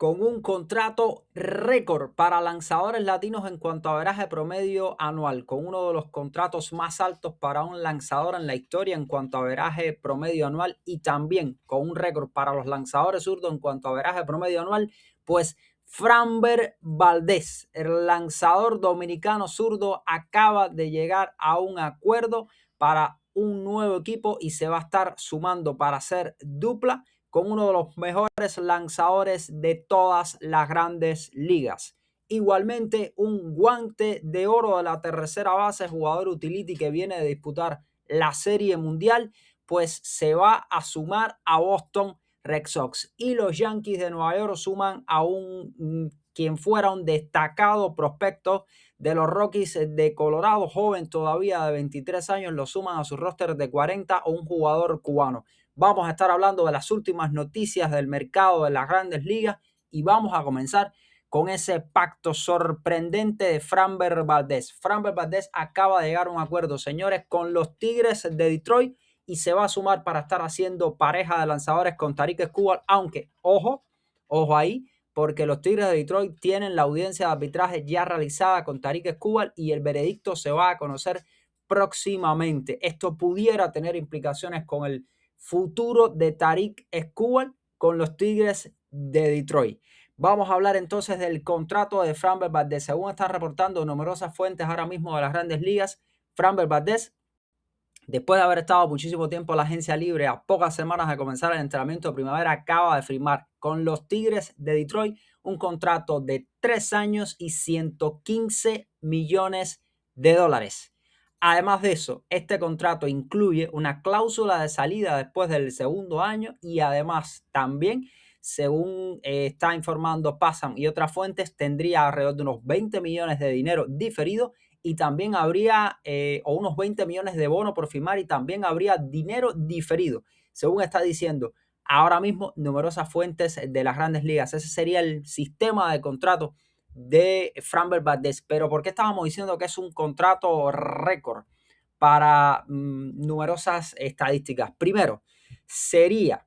con un contrato récord para lanzadores latinos en cuanto a averaje promedio anual, con uno de los contratos más altos para un lanzador en la historia en cuanto a averaje promedio anual y también con un récord para los lanzadores zurdos en cuanto a averaje promedio anual, pues Framber Valdez, el lanzador dominicano zurdo, acaba de llegar a un acuerdo para un nuevo equipo y se va a estar sumando para hacer dupla con uno de los mejores lanzadores de todas las grandes ligas. Igualmente, un guante de oro de la tercera base, jugador utility que viene de disputar la Serie Mundial, pues se va a sumar a Boston Red Sox. Y los Yankees de Nueva York suman a quien fuera un destacado prospecto de los Rockies de Colorado, joven todavía de 23 años, lo suman a su roster de 40 o un jugador cubano. Vamos a estar hablando de las últimas noticias del mercado de las grandes ligas y vamos a comenzar con ese pacto sorprendente de Framber Valdez. Framber Valdez acaba de llegar a un acuerdo, señores, con los Tigres de Detroit y se va a sumar para estar haciendo pareja de lanzadores con Tarik Skubal, aunque, ojo ahí, porque los Tigres de Detroit tienen la audiencia de arbitraje ya realizada con Tarik Skubal y el veredicto se va a conocer próximamente. Esto pudiera tener implicaciones con el futuro de Tarik Skubal con los Tigres de Detroit. Vamos a hablar entonces del contrato de Framber Valdez. Según están reportando numerosas fuentes ahora mismo de las grandes ligas, Framber Valdez, después de haber estado muchísimo tiempo en la agencia libre, a pocas semanas de comenzar el entrenamiento de primavera, acaba de firmar con los Tigres de Detroit un contrato de 3 años y 115 millones de dólares. Además de eso, este contrato incluye una cláusula de salida después del segundo año y además también, según está informando PASM y otras fuentes, tendría alrededor de unos 20 millones de dinero diferido y también habría unos 20 millones de bono por firmar y también habría dinero diferido, según está diciendo ahora mismo numerosas fuentes de las grandes ligas. Ese sería el sistema de contrato de Framber Valdez. Pero ¿por qué estábamos diciendo que es un contrato récord para numerosas estadísticas? Primero, sería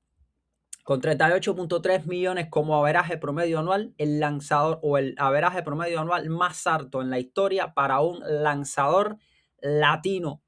con 38.3 millones como averaje promedio anual, el lanzador o el averaje promedio anual más alto en la historia para un lanzador latino.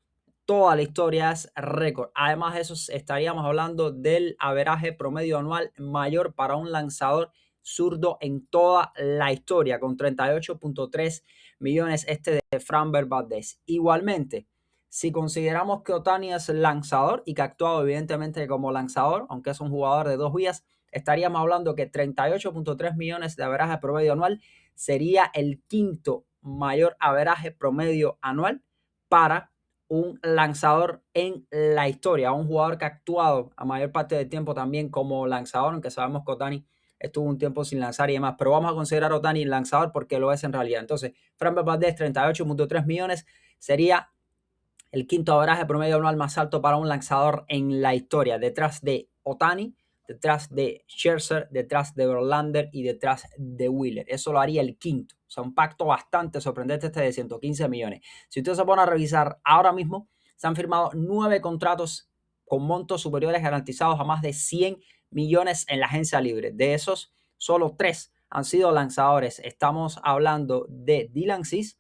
Toda la historia es récord. Además de eso, estaríamos hablando del averaje promedio anual mayor para un lanzador zurdo en toda la historia, con 38.3 millones de Framber Valdez. Igualmente, si consideramos que Ohtani es lanzador y que ha actuado evidentemente como lanzador, aunque es un jugador de 2 vías, estaríamos hablando que 38.3 millones de averaje promedio anual sería el quinto mayor averaje promedio anual para un lanzador en la historia, un jugador que ha actuado a mayor parte del tiempo también como lanzador, aunque sabemos que Ohtani estuvo un tiempo sin lanzar y demás, pero vamos a considerar a Ohtani lanzador porque lo es en realidad. Entonces, Framber Valdez, 38.3 millones, sería el quinto averaje promedio anual más alto para un lanzador en la historia, detrás de Ohtani, detrás de Scherzer, detrás de Verlander y detrás de Wheeler. Eso lo haría el quinto. O sea, un pacto bastante sorprendente este de 115 millones. Si usted se pone a revisar ahora mismo, se han firmado 9 contratos con montos superiores garantizados a más de 100 millones en la agencia libre. De esos, solo 3 han sido lanzadores. Estamos hablando de Dylan Cease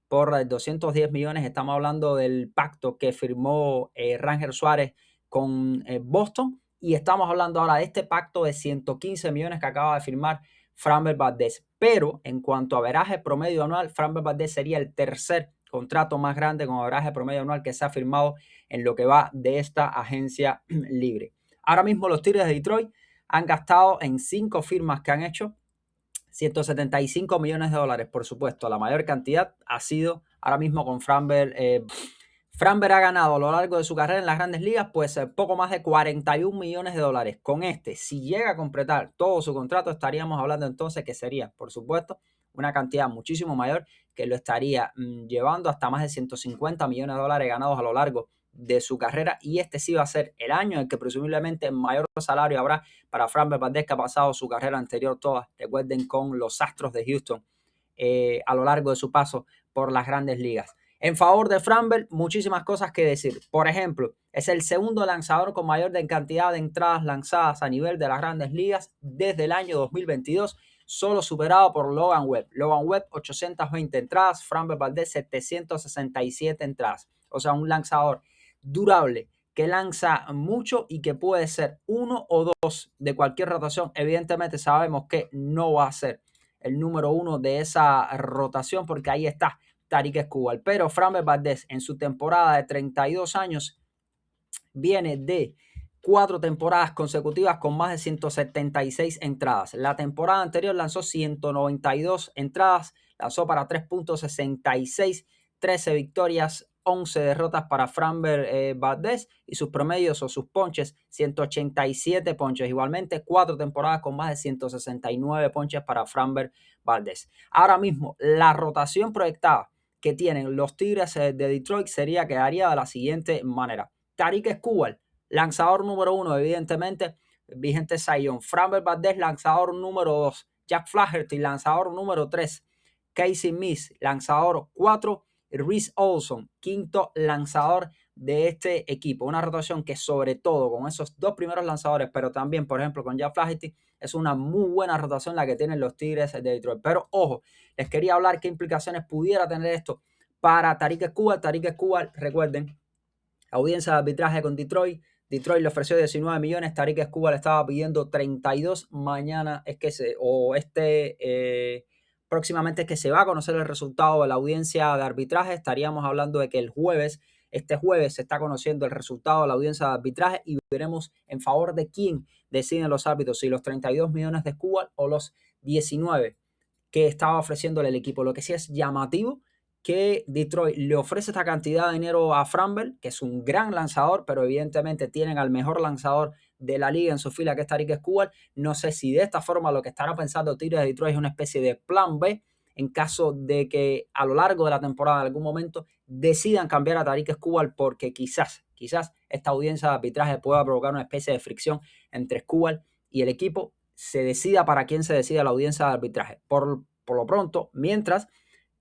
por 210 millones. Estamos hablando del pacto que firmó Ranger Suárez con Boston. Y estamos hablando ahora de este pacto de 115 millones que acaba de firmar Framber Valdez. Pero en cuanto a averaje promedio anual, Framber Valdez sería el tercer contrato más grande con averaje promedio anual que se ha firmado en lo que va de esta agencia libre. Ahora mismo los Tigres de Detroit han gastado en 5 firmas que han hecho 175 millones de dólares, por supuesto. La mayor cantidad ha sido ahora mismo con Framber. Framber ha ganado a lo largo de su carrera en las grandes ligas pues poco más de 41 millones de dólares. Con este, si llega a completar todo su contrato, estaríamos hablando entonces que sería, por supuesto, una cantidad muchísimo mayor que lo estaría llevando hasta más de 150 millones de dólares ganados a lo largo de su carrera, y este sí va a ser el año en el que presumiblemente mayor salario habrá para Framber Valdez, que ha pasado su carrera anterior toda, recuerden, con los Astros de Houston a lo largo de su paso por las grandes ligas. En favor de Framber, muchísimas cosas que decir. Por ejemplo, es el segundo lanzador con mayor cantidad de entradas lanzadas a nivel de las grandes ligas desde el año 2022. solo superado por Logan Webb. Logan Webb, 820 entradas, Framber Valdez, 767 entradas. O sea, un lanzador durable que lanza mucho y que puede ser uno o dos de cualquier rotación. Evidentemente sabemos que no va a ser el número uno de esa rotación porque ahí está Tarik Skubal. Pero Framber Valdez en su temporada de 32 años viene de 4 temporadas consecutivas con más de 176 entradas. La temporada anterior lanzó 192 entradas, lanzó para 3.66, 13 victorias, 11 derrotas para Framber Valdez y sus promedios o sus ponches, 187 ponches. Igualmente, 4 temporadas con más de 169 ponches para Framber Valdez. Ahora mismo, la rotación proyectada que tienen los Tigres de Detroit quedaría de la siguiente manera. Tarik Skubal, lanzador número 1, evidentemente, vigente Cy Young. Framber Valdez, lanzador número 2. Jack Flaherty, lanzador número 3. Casey Mize, lanzador 4. Reese Olson, quinto lanzador de este equipo. Una rotación que sobre todo con esos dos primeros lanzadores, pero también, por ejemplo, con Jack Flaherty, es una muy buena rotación la que tienen los Tigres de Detroit. Pero ojo, les quería hablar qué implicaciones pudiera tener esto para Tarik Skubal. Tarik Skubal, recuerden, audiencia de arbitraje con Detroit. Detroit le ofreció 19 millones. Tarik Skubal le estaba pidiendo 32. Mañana es que próximamente es que se va a conocer el resultado de la audiencia de arbitraje. Estaríamos hablando de que este jueves se está conociendo el resultado de la audiencia de arbitraje y veremos en favor de quién deciden los árbitros, si los 32 millones de Skubal o los 19 que estaba ofreciéndole el equipo. Lo que sí es llamativo que Detroit le ofrece esta cantidad de dinero a Framber, que es un gran lanzador, pero evidentemente tienen al mejor lanzador de la liga en su fila, que es Tarik Skubal. No sé si de esta forma lo que estará pensando Tigres de Detroit es una especie de plan B en caso de que a lo largo de la temporada en algún momento decidan cambiar a Tarik Skubal porque quizás esta audiencia de arbitraje pueda provocar una especie de fricción entre Skubal y el equipo. Se decida para quién se decida la audiencia de arbitraje. Por lo pronto, mientras,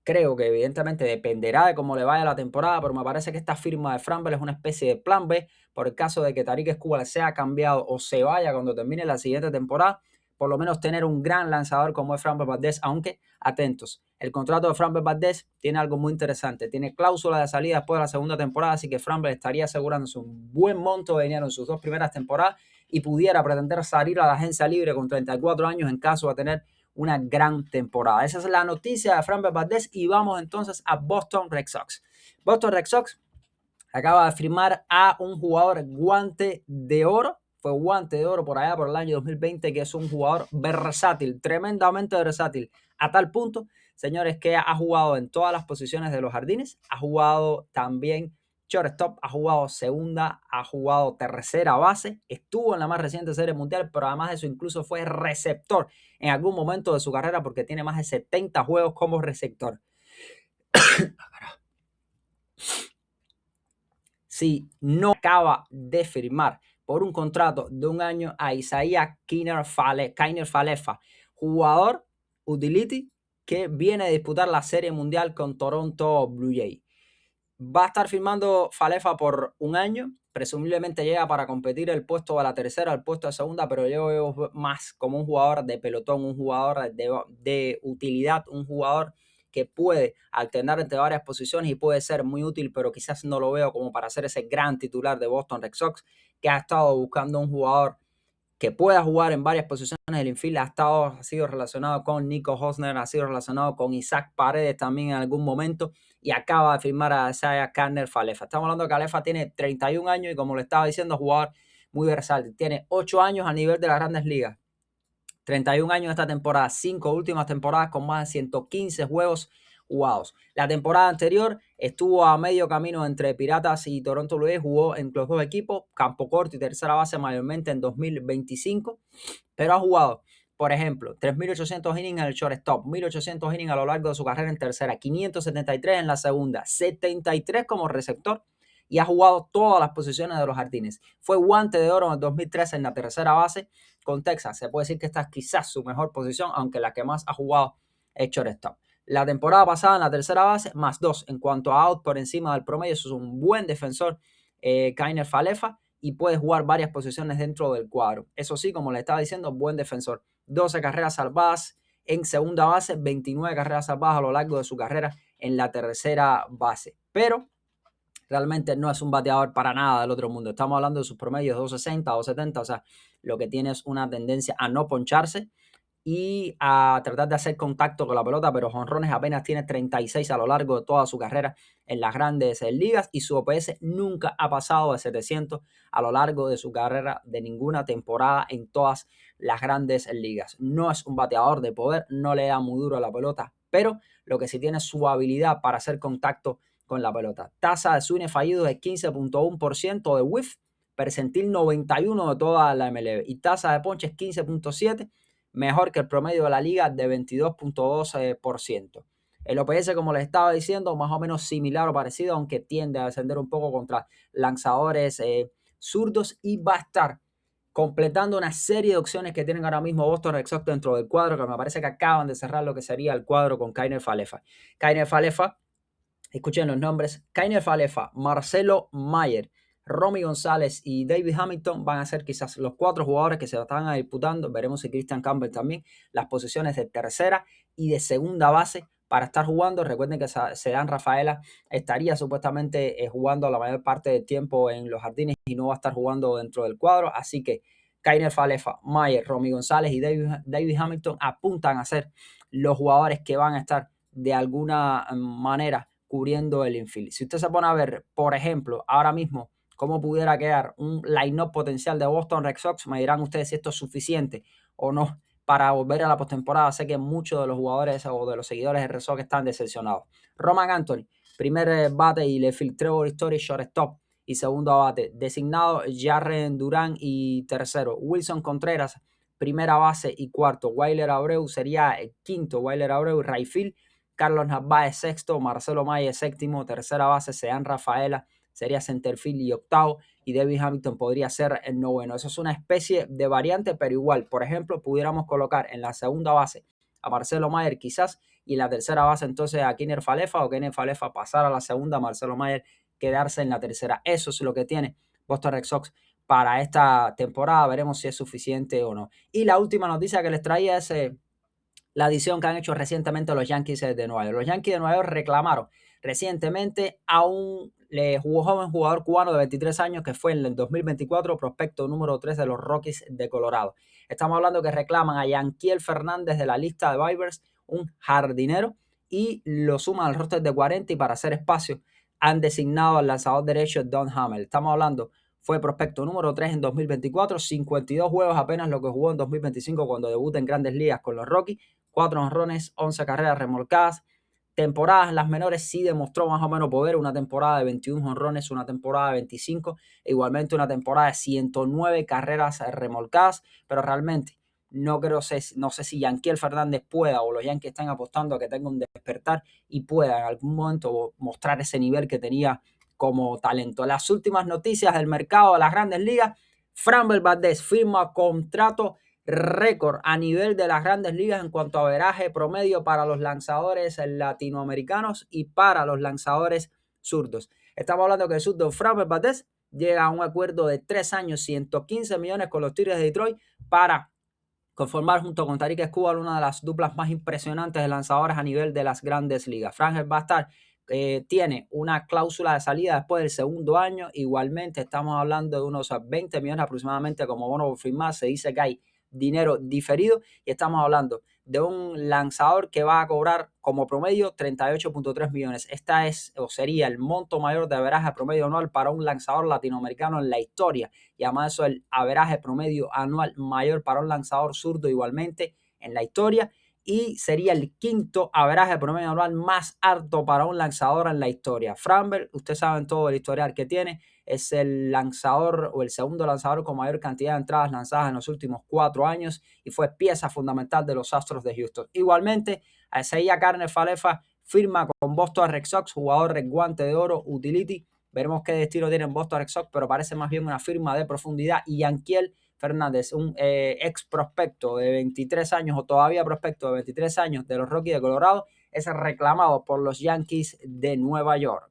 creo que evidentemente dependerá de cómo le vaya la temporada, pero me parece que esta firma de Framber es una especie de plan B por el caso de que Tarik Skubal sea cambiado o se vaya cuando termine la siguiente temporada. Por lo menos tener un gran lanzador como es Framber Valdez, aunque atentos, el contrato de Framber Valdez tiene algo muy interesante, tiene cláusula de salida después de la segunda temporada, así que Framber estaría asegurándose un buen monto de dinero en sus 2 primeras temporadas y pudiera pretender salir a la agencia libre con 34 años en caso de tener una gran temporada. Esa es la noticia de Framber Valdez y vamos entonces a Boston Red Sox. Boston Red Sox acaba de firmar a un jugador guante de oro. Fue guante de oro por allá por el año 2020, que es un jugador versátil, tremendamente versátil, a tal punto, señores, que ha jugado en todas las posiciones de los jardines, ha jugado también shortstop, ha jugado segunda, ha jugado tercera base, estuvo en la más reciente serie mundial, pero además de eso incluso fue receptor en algún momento de su carrera porque tiene más de 70 juegos como receptor. Si no acaba de firmar por un contrato de un año a Isaiah Kiner Falefa, jugador utility que viene a disputar la Serie Mundial con Toronto Blue Jays. Va a estar firmando Falefa por un año, presumiblemente llega para competir el puesto de la tercera, el puesto de segunda, pero yo veo más como un jugador de pelotón, un jugador de utilidad, un jugador que puede alternar entre varias posiciones y puede ser muy útil, pero quizás no lo veo como para ser ese gran titular de Boston Red Sox, que ha estado buscando un jugador que pueda jugar en varias posiciones del infield. Ha sido relacionado con Nico Hosner, ha sido relacionado con Isaac Paredes también en algún momento y acaba de firmar a Isaiah Kiner Falefa. Estamos hablando de que Falefa tiene 31 años y como le estaba diciendo, jugador muy versátil. Tiene 8 años a nivel de las Grandes Ligas. 31 años esta temporada, 5 últimas temporadas con más de 115 juegos jugados. La temporada anterior estuvo a medio camino entre Piratas y Toronto Blue Jays, jugó en los dos equipos, campo corto y tercera base mayormente en 2025, pero ha jugado, por ejemplo, 3.800 innings en el shortstop, 1.800 innings a lo largo de su carrera en tercera, 573 en la segunda, 73 como receptor y ha jugado todas las posiciones de los jardines. Fue guante de oro en el 2013 en la tercera base con Texas. Se puede decir que esta es quizás su mejor posición, aunque la que más ha jugado es shortstop. La temporada pasada en la tercera base, más 2 en cuanto a out por encima del promedio. Eso es un buen defensor, Kiner Falefa, y puede jugar varias posiciones dentro del cuadro. Eso sí, como le estaba diciendo, buen defensor. 12 carreras salvadas en segunda base, 29 carreras salvadas a lo largo de su carrera en la tercera base. Pero realmente no es un bateador para nada del otro mundo. Estamos hablando de sus promedios 260, 270, o sea, lo que tiene es una tendencia a no poncharse y a tratar de hacer contacto con la pelota, pero jonrones apenas tiene 36 a lo largo de toda su carrera en las grandes ligas y su OPS nunca ha pasado de 700 a lo largo de su carrera de ninguna temporada en todas las grandes ligas. No es un bateador de poder, no le da muy duro a la pelota, pero lo que sí tiene es su habilidad para hacer contacto con la pelota. Tasa de swing fallido de 15.1% de whiff, percentil 91 de toda la MLB y tasa de ponches 15.7, mejor que el promedio de la liga de 22.2%. El OPS, como les estaba diciendo, más o menos similar o parecido, aunque tiende a descender un poco contra lanzadores zurdos, y va a estar completando una serie de opciones que tienen ahora mismo Boston Red Sox dentro del cuadro, que me parece que acaban de cerrar lo que sería el cuadro con Kiner Falefa. Kiner Falefa, escuchen los nombres: Kiner Falefa, Marcelo Mayer, Romy González y David Hamilton van a ser quizás los 4 jugadores que se están disputando. Veremos si Christian Campbell también las posiciones de tercera y de segunda base para estar jugando. Recuerden que Ceddanne Rafaela estaría supuestamente jugando la mayor parte del tiempo en los jardines y no va a estar jugando dentro del cuadro. Así que Kiner Falefa, Mayer, Romy González y David Hamilton apuntan a ser los jugadores que van a estar de alguna manera cubriendo el infield. Si usted se pone a ver, por ejemplo, ahora mismo cómo pudiera quedar un line-up potencial de Boston Red Sox, me dirán ustedes si esto es suficiente o no para volver a la postemporada. Sé que muchos de los jugadores o de los seguidores de Red Sox están decepcionados. Roman Anthony, primer bate y left field; Trevor Story, shortstop y segundo bate. Designado Jarren Duran y tercero. Wilson Contreras, primera base y cuarto. Weiler Abreu sería el quinto. Weiler Abreu, right field. Carlos Narváez sexto, Marcelo Mayer séptimo, tercera base Ceddanne Rafaela sería centerfield y octavo, y David Hamilton podría ser el noveno. Eso es una especie de variante, pero igual, por ejemplo, pudiéramos colocar en la segunda base a Marcelo Mayer quizás, y en la tercera base entonces a Kiner Falefa, o Kiner Falefa pasar a la segunda, Marcelo Mayer quedarse en la tercera. Eso es lo que tiene Boston Red Sox para esta temporada. Veremos si es suficiente o no. Y la última noticia que les traía es la adición que han hecho recientemente los Yankees de Nueva York. Los Yankees de Nueva York reclamaron recientemente a un joven jugador cubano de 23 años que fue en el 2024 prospecto número 3 de los Rockies de Colorado. Estamos hablando que reclaman a Yanquiel Fernández de la lista de waivers, un jardinero, y lo suman al roster de 40, y para hacer espacio han designado al lanzador derecho Don Hamel. Estamos hablando, fue prospecto número 3 en 2024, 52 juegos apenas lo que jugó en 2025 cuando debuta en Grandes Ligas con los Rockies, 4 honrones, 11 carreras remolcadas. Temporadas en las menores sí demostró más o menos poder, una temporada de 21 honrones, una temporada de 25, e igualmente una temporada de 109 carreras remolcadas, pero realmente no sé si Yanquiel Fernández pueda, o los Yankees están apostando a que tenga un despertar y pueda en algún momento mostrar ese nivel que tenía como talento. Las últimas noticias del mercado de las Grandes Ligas: Framber Valdez firma contrato récord a nivel de las Grandes Ligas en cuanto a averaje promedio para los lanzadores latinoamericanos y para los lanzadores zurdos. Estamos hablando que el zurdo Framber Valdez llega a un acuerdo de 3 años, 115 millones con los Tigres de Detroit para conformar junto con Tarik Skubal una de las duplas más impresionantes de lanzadores a nivel de las Grandes Ligas. Framber va a estar tiene una cláusula de salida después del segundo año. Igualmente estamos hablando de unos 20 millones aproximadamente como bono por firmar. Se dice que hay dinero diferido y estamos hablando de un lanzador que va a cobrar como promedio 38.3 millones. Esta es o sería el monto mayor de averaje promedio anual para un lanzador latinoamericano en la historia, y además eso es el averaje promedio anual mayor para un lanzador zurdo igualmente en la historia, y sería el quinto averaje promedio anual más alto para un lanzador en la historia. Framber, ustedes saben todo el historial que tiene, es el lanzador o el segundo lanzador con mayor cantidad de entradas lanzadas en los últimos 4 años y fue pieza fundamental de los Astros de Houston. Igualmente, Isaiah Kiner Falefa firma con Boston Red Sox, jugador de guante de oro, utility. Veremos qué destino tiene en Boston Red Sox, pero parece más bien una firma de profundidad. Y Yanquiel Fernández, un ex prospecto de 23 años o todavía prospecto de 23 años de los Rockies de Colorado, es reclamado por los Yankees de Nueva York.